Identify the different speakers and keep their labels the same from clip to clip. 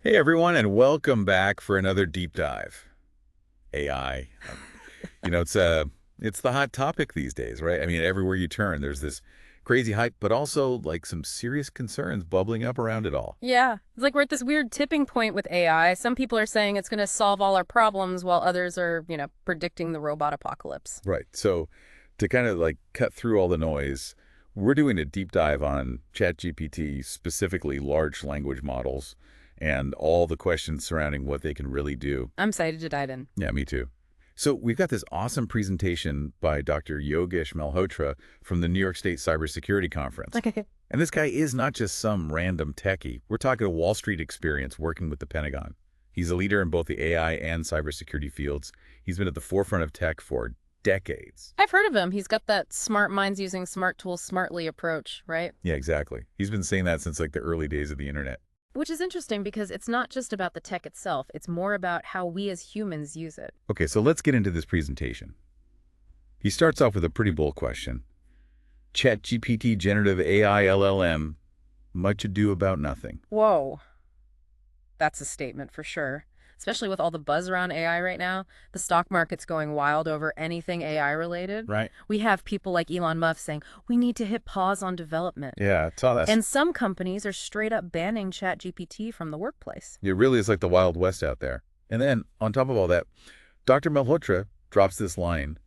Speaker 1: Hey everyone, and welcome back for another deep dive. AI. It's the hot topic these days, right? I mean, everywhere you turn, there's this crazy hype, but also like some serious concerns bubbling up around it all.
Speaker 2: Yeah, it's like we're at this weird tipping point with AI. Some people are saying it's going to solve all our problems, while others are, predicting the robot apocalypse.
Speaker 1: Right. So to kind of like cut through all the noise, we're doing a deep dive on ChatGPT, specifically large language models, and all the questions surrounding what they can really do.
Speaker 2: I'm excited to dive in.
Speaker 1: Yeah, me too. So we've got this awesome presentation by Dr. Yogesh Malhotra from the New York State Cybersecurity Conference.
Speaker 2: Okay.
Speaker 1: And this guy is not just some random techie. We're talking a Wall Street experience working with the Pentagon. He's a leader in both the AI and cybersecurity fields. He's been at the forefront of tech for decades.
Speaker 2: I've heard of him. He's got that smart minds using smart tools smartly approach, right?
Speaker 1: Yeah, exactly. He's been saying that since like the early days of the internet.
Speaker 2: Which is interesting because it's not just about the tech itself, it's more about how we as humans use it.
Speaker 1: Okay, so let's get into this presentation. He starts off with a pretty bold question. ChatGPT Generative AI LLM, much ado about nothing.
Speaker 2: Whoa. That's a statement for sure. Especially with all the buzz around AI right now, the stock market's going wild over anything AI related.
Speaker 1: Right.
Speaker 2: We have people like Elon Musk saying, we need to hit pause on development.
Speaker 1: Yeah, I saw that.
Speaker 2: And some companies are straight up banning ChatGPT from the workplace.
Speaker 1: It really is like the Wild West out there. And then, on top of all that, Dr. Malhotra drops this line.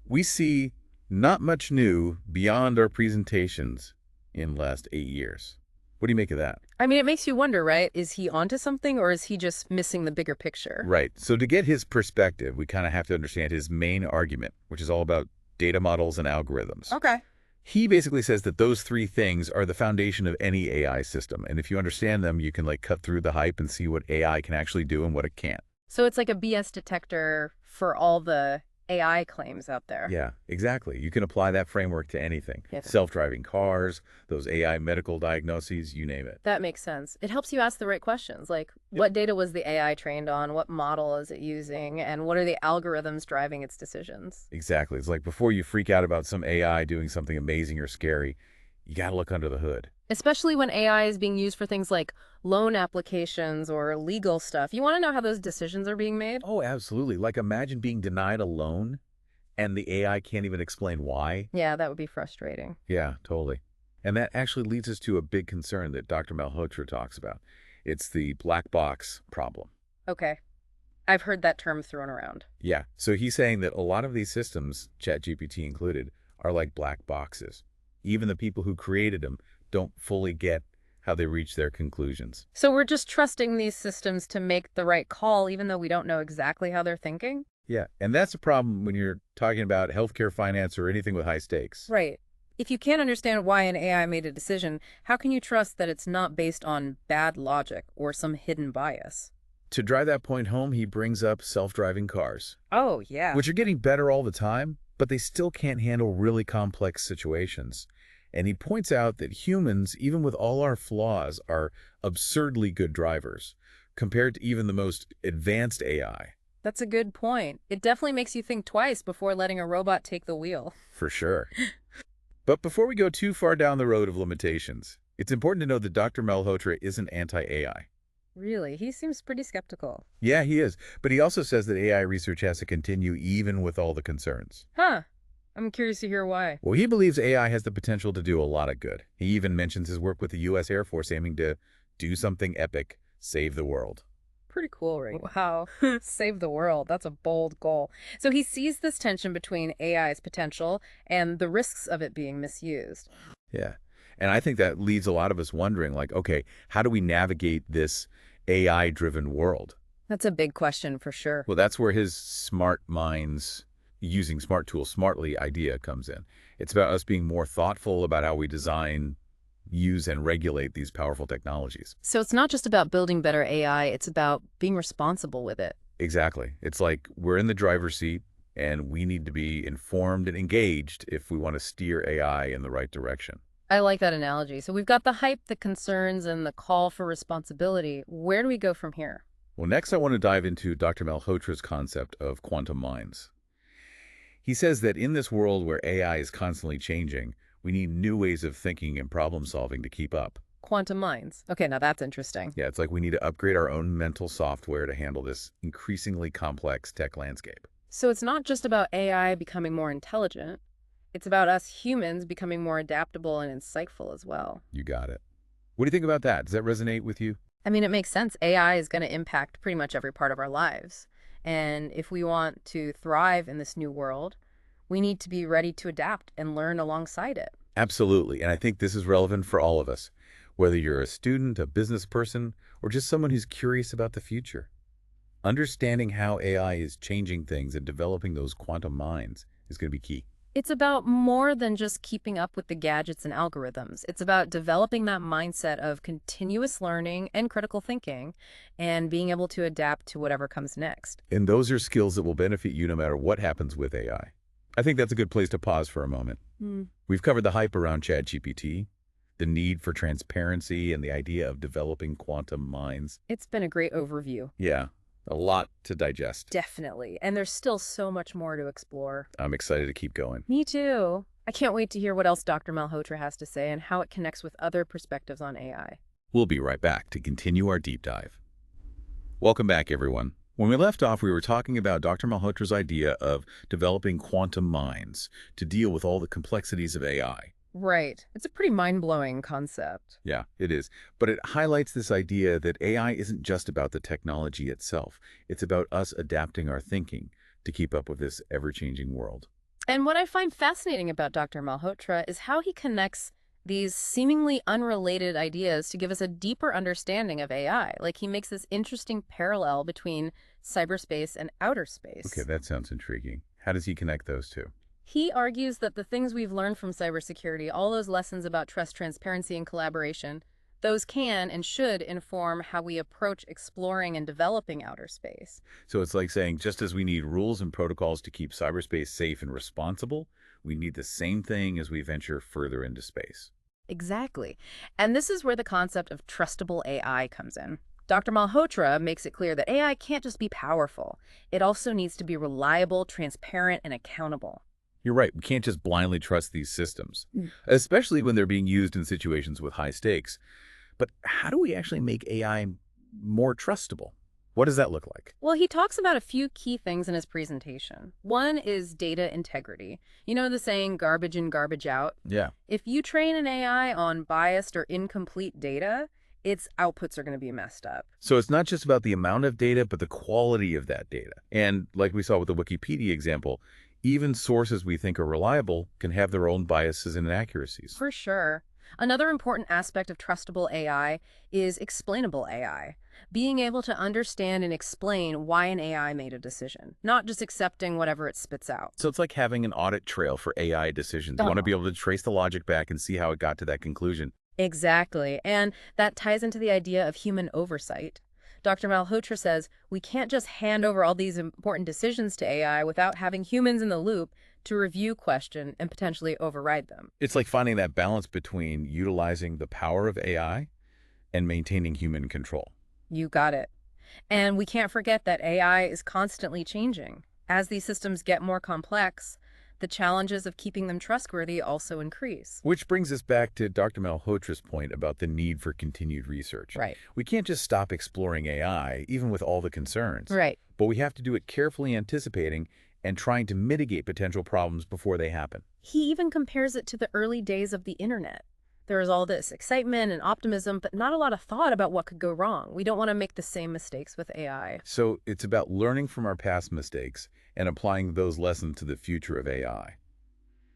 Speaker 1: We see not much new beyond our presentations in the last 8 years. What do you make of that?
Speaker 2: I mean, it makes you wonder, right? Is he onto something or is he just missing the bigger picture?
Speaker 1: Right. So to get his perspective, we kind of have to understand his main argument, which is all about data models and algorithms.
Speaker 2: Okay.
Speaker 1: He basically says that those three things are the foundation of any AI system. And if you understand them, you can like cut through the hype and see what AI can actually do and what it can't.
Speaker 2: So it's like a BS detector for all the AI claims out there.
Speaker 1: Yeah, exactly. You can apply that framework to anything.
Speaker 2: Yes.
Speaker 1: Self-driving cars, those AI medical diagnoses, you name it.
Speaker 2: That makes sense. It helps you ask the right questions, like what data was the AI trained on, what model is it using, and what are the algorithms driving its decisions?
Speaker 1: Exactly. It's like before you freak out about some AI doing something amazing or scary, you got to look under the hood.
Speaker 2: Especially when AI is being used for things like loan applications or legal stuff. You want to know how those decisions are being made?
Speaker 1: Oh, absolutely. Like imagine being denied a loan and the AI can't even explain why.
Speaker 2: Yeah, that would be frustrating.
Speaker 1: Yeah, totally. And that actually leads us to a big concern that Dr. Malhotra talks about. It's the black box problem.
Speaker 2: Okay. I've heard that term thrown around.
Speaker 1: Yeah. So he's saying that a lot of these systems, ChatGPT included, are like black boxes. Even the people who created them don't fully get how they reach their conclusions.
Speaker 2: So we're just trusting these systems to make the right call, even though we don't know exactly how they're thinking?
Speaker 1: Yeah. And that's a problem when you're talking about healthcare finance or anything with high stakes.
Speaker 2: Right. If you can't understand why an AI made a decision, how can you trust that it's not based on bad logic or some hidden bias?
Speaker 1: To drive that point home, he brings up self-driving cars,
Speaker 2: Oh, yeah.
Speaker 1: which are getting better all the time, but they still can't handle really complex situations. And he points out that humans, even with all our flaws, are absurdly good drivers compared to even the most advanced AI.
Speaker 2: That's a good point. It definitely makes you think twice before letting a robot take the wheel.
Speaker 1: For sure. But before we go too far down the road of limitations, it's important to know that Dr. Malhotra isn't anti-AI.
Speaker 2: Really? He seems pretty skeptical.
Speaker 1: Yeah, he is. But he also says that AI research has to continue even with all the concerns.
Speaker 2: Huh. I'm curious to hear why.
Speaker 1: Well, he believes AI has the potential to do a lot of good. He even mentions his work with the U.S. Air Force aiming to do something epic, save the world.
Speaker 2: Pretty cool, right? Wow. Save the world. That's a bold goal. So he sees this tension between AI's potential and the risks of it being misused.
Speaker 1: Yeah. And I think that leaves a lot of us wondering, like, okay, how do we navigate this AI-driven world?
Speaker 2: That's a big question for sure.
Speaker 1: Well, that's where his smart minds using smart tools smartly idea comes in. It's about us being more thoughtful about how we design, use, and regulate these powerful technologies.
Speaker 2: So it's not just about building better AI, it's about being responsible with it.
Speaker 1: Exactly. It's like we're in the driver's seat and we need to be informed and engaged if we want to steer AI in the right direction.
Speaker 2: I like that analogy. So we've got the hype, the concerns, and the call for responsibility. Where do we go from here?
Speaker 1: Well, next I want to dive into Dr. Malhotra's concept of quantum minds. He says that in this world where AI is constantly changing, we need new ways of thinking and problem solving to keep up.
Speaker 2: Quantum minds. Okay, now that's interesting.
Speaker 1: Yeah, it's like we need to upgrade our own mental software to handle this increasingly complex tech landscape.
Speaker 2: So it's not just about AI becoming more intelligent. It's about us humans becoming more adaptable and insightful as well.
Speaker 1: You got it. What do you think about that? Does that resonate with you?
Speaker 2: I mean, it makes sense. AI is going to impact pretty much every part of our lives. And if we want to thrive in this new world, we need to be ready to adapt and learn alongside it.
Speaker 1: Absolutely. And I think this is relevant for all of us, whether you're a student, a business person, or just someone who's curious about the future. Understanding how AI is changing things and developing those quantum minds is going to be key.
Speaker 2: It's about more than just keeping up with the gadgets and algorithms. It's about developing that mindset of continuous learning and critical thinking and being able to adapt to whatever comes next.
Speaker 1: And those are skills that will benefit you no matter what happens with AI. I think that's a good place to pause for a moment. We've covered the hype around ChatGPT, the need for transparency, and the idea of developing quantum minds.
Speaker 2: It's been a great overview.
Speaker 1: Yeah, a lot to digest.
Speaker 2: Definitely. And there's still so much more to explore.
Speaker 1: I'm excited to keep going.
Speaker 2: Me too. I can't wait to hear what else Dr. Malhotra has to say and how it connects with other perspectives on AI.
Speaker 1: We'll be right back to continue our deep dive. Welcome back, everyone. When we left off, we were talking about Dr. Malhotra's idea of developing quantum minds to deal with all the complexities of AI.
Speaker 2: Right. It's a pretty mind-blowing concept.
Speaker 1: Yeah, it is. But it highlights this idea that AI isn't just about the technology itself. It's about us adapting our thinking to keep up with this ever-changing world.
Speaker 2: And what I find fascinating about Dr. Malhotra is how he connects these seemingly unrelated ideas to give us a deeper understanding of AI. Like he makes this interesting parallel between cyberspace and outer space.
Speaker 1: Okay, that sounds intriguing. How does he connect those two?
Speaker 2: He argues that the things we've learned from cybersecurity, all those lessons about trust, transparency, and collaboration, those can and should inform how we approach exploring and developing outer space.
Speaker 1: So it's like saying, just as we need rules and protocols to keep cyberspace safe and responsible, we need the same thing as we venture further into space.
Speaker 2: Exactly. And this is where the concept of trustable AI comes in. Dr. Malhotra makes it clear that AI can't just be powerful. It also needs to be reliable, transparent, and accountable.
Speaker 1: You're right. We can't just blindly trust these systems, especially when they're being used in situations with high stakes. But how do we actually make AI more trustable? What does that look like?
Speaker 2: Well, he talks about a few key things in his presentation. One is data integrity. You know the saying, garbage in, garbage out?
Speaker 1: Yeah.
Speaker 2: If you train an AI on biased or incomplete data, its outputs are going to be messed up.
Speaker 1: So it's not just about the amount of data, but the quality of that data. And like we saw with the Wikipedia example, even sources we think are reliable can have their own biases and inaccuracies.
Speaker 2: For sure. Another important aspect of trustable AI is explainable AI. Being able to understand and explain why an AI made a decision, not just accepting whatever it spits out.
Speaker 1: So it's like having an audit trail for AI decisions. You want to be able to trace the logic back and see how it got to that conclusion.
Speaker 2: Exactly. And that ties into the idea of human oversight. Dr. Malhotra says we can't just hand over all these important decisions to AI without having humans in the loop to review, question, and potentially override them.
Speaker 1: It's like finding that balance between utilizing the power of AI and maintaining human control.
Speaker 2: You got it. And we can't forget that AI is constantly changing. As these systems get more complex, the challenges of keeping them trustworthy also increase.
Speaker 1: Which brings us back to Dr. Malhotra's point about the need for continued research.
Speaker 2: Right.
Speaker 1: We can't just stop exploring AI, even with all the concerns.
Speaker 2: Right.
Speaker 1: But we have to do it carefully anticipating and trying to mitigate potential problems before they happen.
Speaker 2: He even compares it to the early days of the internet. There was all this excitement and optimism, but not a lot of thought about what could go wrong. We don't want to make the same mistakes with AI.
Speaker 1: So it's about learning from our past mistakes and applying those lessons to the future of AI.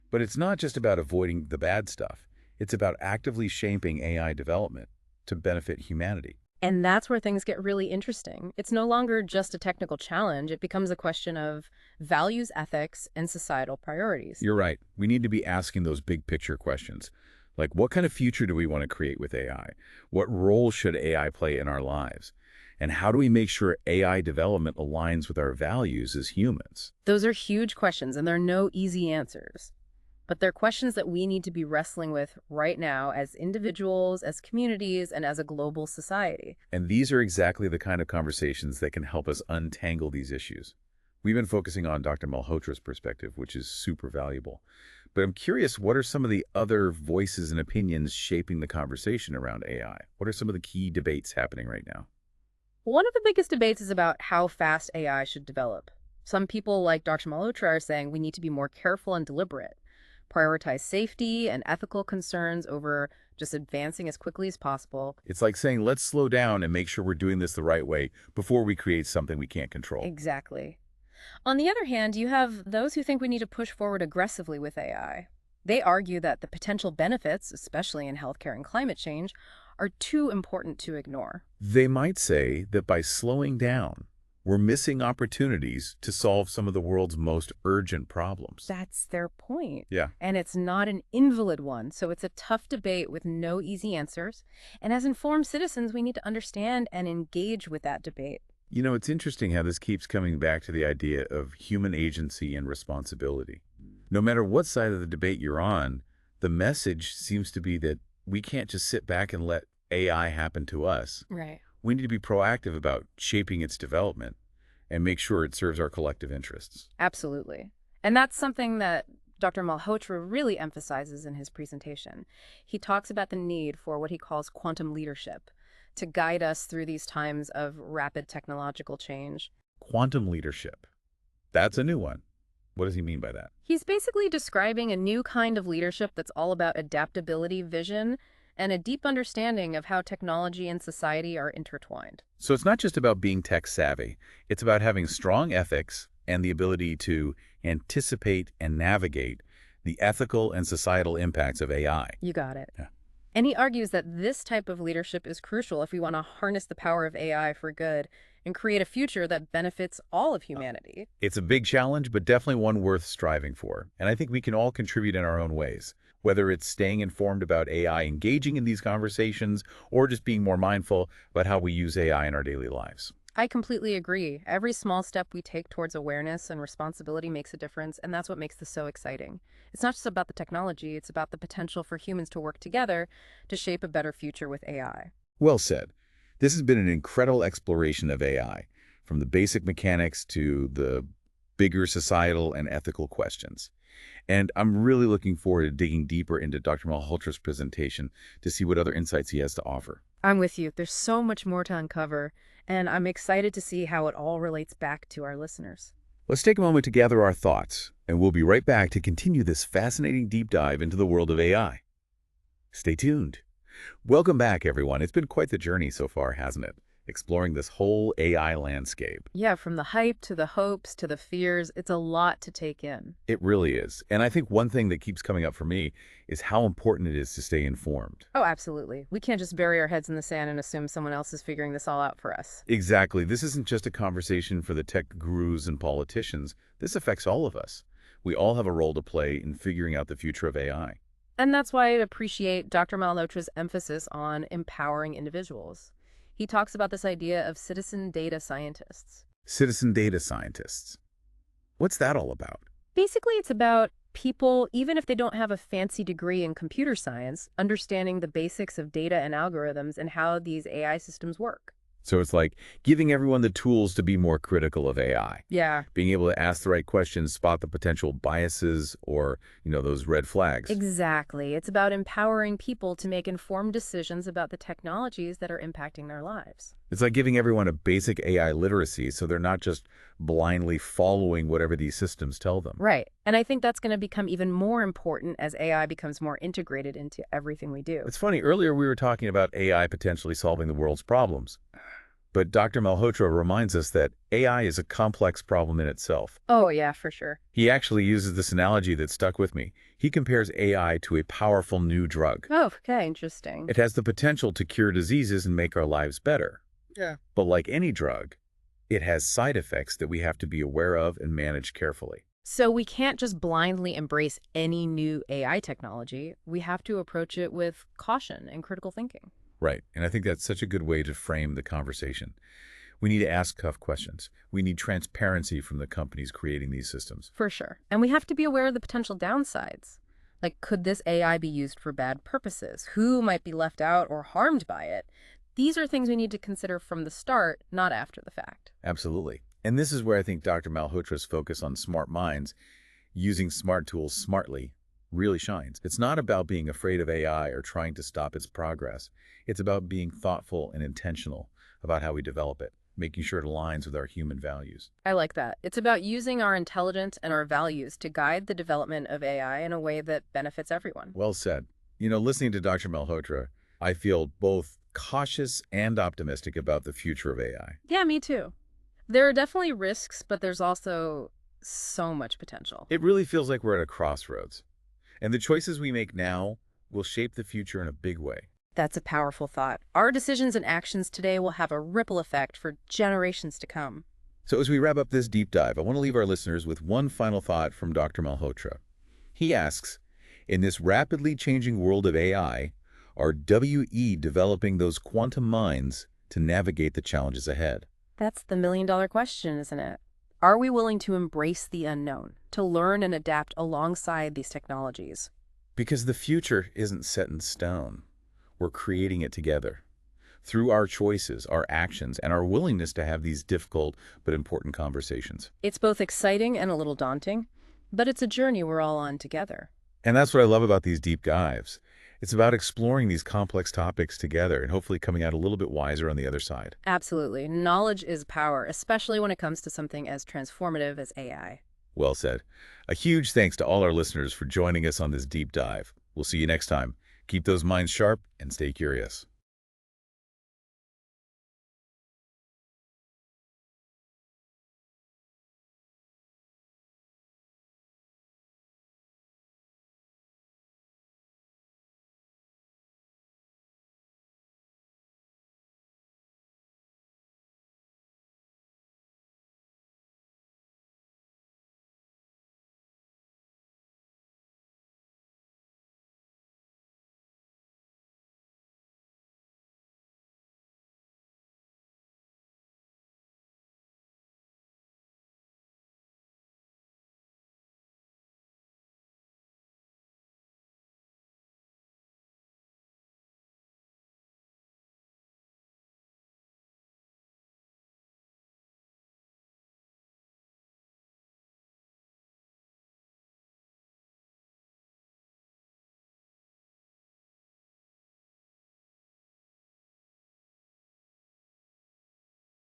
Speaker 1: But it's not just about avoiding the bad stuff. It's about actively shaping AI development to benefit humanity.
Speaker 2: And that's where things get really interesting. It's no longer just a technical challenge. It becomes a question of values, ethics, and societal priorities.
Speaker 1: You're right. We need to be asking those big picture questions. Like, what kind of future do we want to create with AI? What role should AI play in our lives? And how do we make sure AI development aligns with our values as humans?
Speaker 2: Those are huge questions, and there are no easy answers. But they're questions that we need to be wrestling with right now as individuals, as communities, and as a global society.
Speaker 1: And these are exactly the kind of conversations that can help us untangle these issues. We've been focusing on Dr. Malhotra's perspective, which is super valuable. But I'm curious, what are some of the other voices and opinions shaping the conversation around AI? What are some of the key debates happening right now?
Speaker 2: One of the biggest debates is about how fast AI should develop. Some people, like Dr. Malhotra, are saying we need to be more careful and deliberate, prioritize safety and ethical concerns over just advancing as quickly as possible.
Speaker 1: It's like saying, let's slow down and make sure we're doing this the right way before we create something we can't control.
Speaker 2: Exactly. On the other hand, you have those who think we need to push forward aggressively with AI. They argue that the potential benefits, especially in healthcare and climate change, are too important to ignore.
Speaker 1: They might say that by slowing down, we're missing opportunities to solve some of the world's most urgent problems.
Speaker 2: That's their point.
Speaker 1: Yeah.
Speaker 2: And it's not an invalid one, so it's a tough debate with no easy answers. And as informed citizens, we need to understand and engage with that debate.
Speaker 1: You know, it's interesting how this keeps coming back to the idea of human agency and responsibility. No matter what side of the debate you're on, the message seems to be that we can't just sit back and let AI happen to us.
Speaker 2: Right.
Speaker 1: We need to be proactive about shaping its development and make sure it serves our collective interests.
Speaker 2: Absolutely. And that's something that Dr. Malhotra really emphasizes in his presentation. He talks about the need for what he calls quantum leadership to guide us through these times of rapid technological change.
Speaker 1: Quantum leadership. That's a new one. What does he mean by that?
Speaker 2: He's basically describing a new kind of leadership that's all about adaptability, vision, and a deep understanding of how technology and society are intertwined.
Speaker 1: So it's not just about being tech savvy. It's about having strong ethics and the ability to anticipate and navigate the ethical and societal impacts of AI.
Speaker 2: You got it.
Speaker 1: Yeah.
Speaker 2: And he argues that this type of leadership is crucial if we want to harness the power of AI for good and create a future that benefits all of humanity.
Speaker 1: It's a big challenge, but definitely one worth striving for. And I think we can all contribute in our own ways, whether it's staying informed about AI, engaging in these conversations, or just being more mindful about how we use AI in our daily lives.
Speaker 2: I completely agree. Every small step we take towards awareness and responsibility makes a difference, and that's what makes this so exciting. It's not just about the technology, it's about the potential for humans to work together to shape a better future with AI.
Speaker 1: Well said. This has been an incredible exploration of AI, from the basic mechanics to the bigger societal and ethical questions. And I'm really looking forward to digging deeper into Dr. Malhotra's presentation to see what other insights he has to offer.
Speaker 2: I'm with you. There's so much more to uncover, and I'm excited to see how it all relates back to our listeners.
Speaker 1: Let's take a moment to gather our thoughts, and we'll be right back to continue this fascinating deep dive into the world of AI. Stay tuned. Welcome back, everyone. It's been quite the journey so far, hasn't it? Exploring this whole AI landscape.
Speaker 2: Yeah, from the hype to the hopes to the fears, it's a lot to take in.
Speaker 1: It really is. And I think one thing that keeps coming up for me is how important it is to stay informed.
Speaker 2: Oh, absolutely. We can't just bury our heads in the sand and assume someone else is figuring this all out for us.
Speaker 1: Exactly. This isn't just a conversation for the tech gurus and politicians. This affects all of us. We all have a role to play in figuring out the future of AI.
Speaker 2: And that's why I appreciate Dr. Malhotra's emphasis on empowering individuals. He talks about this idea of citizen data scientists.
Speaker 1: Citizen data scientists. What's that all about?
Speaker 2: Basically, it's about people, even if they don't have a fancy degree in computer science, understanding the basics of data and algorithms and how these AI systems work.
Speaker 1: So it's like giving everyone the tools to be more critical of AI.
Speaker 2: Yeah.
Speaker 1: Being able to ask the right questions, spot the potential biases or, those red flags.
Speaker 2: Exactly. It's about empowering people to make informed decisions about the technologies that are impacting their lives.
Speaker 1: It's like giving everyone a basic AI literacy so they're not just blindly following whatever these systems tell them.
Speaker 2: Right. And I think that's going to become even more important as AI becomes more integrated into everything we do.
Speaker 1: It's funny, earlier we were talking about AI potentially solving the world's problems. But Dr. Malhotra reminds us that AI is a complex problem in itself.
Speaker 2: Oh, yeah, for sure.
Speaker 1: He actually uses this analogy that stuck with me. He compares AI to a powerful new drug.
Speaker 2: Oh, okay, interesting.
Speaker 1: It has the potential to cure diseases and make our lives better.
Speaker 2: Yeah.
Speaker 1: But like any drug, it has side effects that we have to be aware of and manage carefully.
Speaker 2: So we can't just blindly embrace any new AI technology. We have to approach it with caution and critical thinking.
Speaker 1: Right, and I think that's such a good way to frame the conversation. We need to ask tough questions. We need transparency from the companies creating these systems.
Speaker 2: For sure. And we have to be aware of the potential downsides. Like, could this AI be used for bad purposes? Who might be left out or harmed by it? These are things we need to consider from the start, not after the fact.
Speaker 1: Absolutely. And this is where I think Dr. Malhotra's focus on smart minds, using smart tools smartly, really shines. It's not about being afraid of AI or trying to stop its progress. It's about being thoughtful and intentional about how we develop it, making sure it aligns with our human values.
Speaker 2: I like that. It's about using our intelligence and our values to guide the development of AI in a way that benefits everyone.
Speaker 1: Well said. Listening to Dr. Malhotra, I feel both cautious and optimistic about the future of AI.
Speaker 2: Yeah, me too. There are definitely risks, but there's also so much potential.
Speaker 1: It really feels like we're at a crossroads, and the choices we make now will shape the future in a big way.
Speaker 2: That's a powerful thought. Our decisions and actions today will have a ripple effect for generations to come.
Speaker 1: So as we wrap up this deep dive, I want to leave our listeners with one final thought from Dr. Malhotra. He asks, in this rapidly changing world of AI, are WE developing those quantum minds to navigate the challenges ahead?
Speaker 2: That's the million-dollar question, isn't it? Are we willing to embrace the unknown, to learn and adapt alongside these technologies?
Speaker 1: Because the future isn't set in stone. We're creating it together through our choices, our actions, and our willingness to have these difficult but important conversations.
Speaker 2: It's both exciting and a little daunting, but it's a journey we're all on together.
Speaker 1: And that's what I love about these deep dives. It's about exploring these complex topics together and hopefully coming out a little bit wiser on the other side.
Speaker 2: Absolutely. Knowledge is power, especially when it comes to something as transformative as AI.
Speaker 1: Well said. A huge thanks to all our listeners for joining us on this deep dive. We'll see you next time. Keep those minds sharp and stay curious.